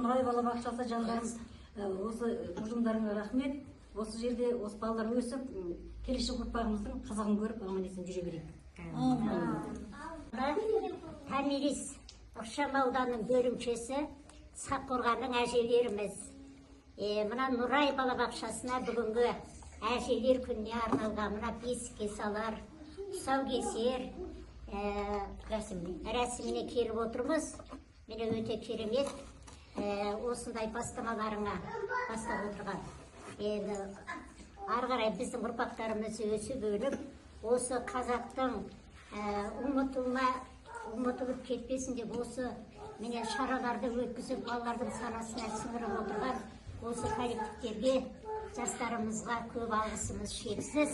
Нұрай балабақшасы жандарым, осы ұжымдарыңа рахмет. Осы жерде осы балалар өсіп, келешек ұрпағымыздың қызығын көріп, аман есен жүре берейік. Томирис ықшам ауданының бөлімшесі Саққорғанның әжелеріміз. Мына Нұрай балабақшасына бүгінгі әжелер күніне арналған мына бесікке салар, тұсаукесер рәсіміне келіп отырмыз. Міне өте керемет осындай бастамаларыңа бастап отырған. Енді ары қарай біздің ұрпақтарымыз өсіп өніп, осы қазақтың ұмытылып кетпесін деп осы міне шараларды өткізіп, балалардың санасына сіңіріп отырған осы коллективтерге, жастарымызға көп алғысымыз шексіз.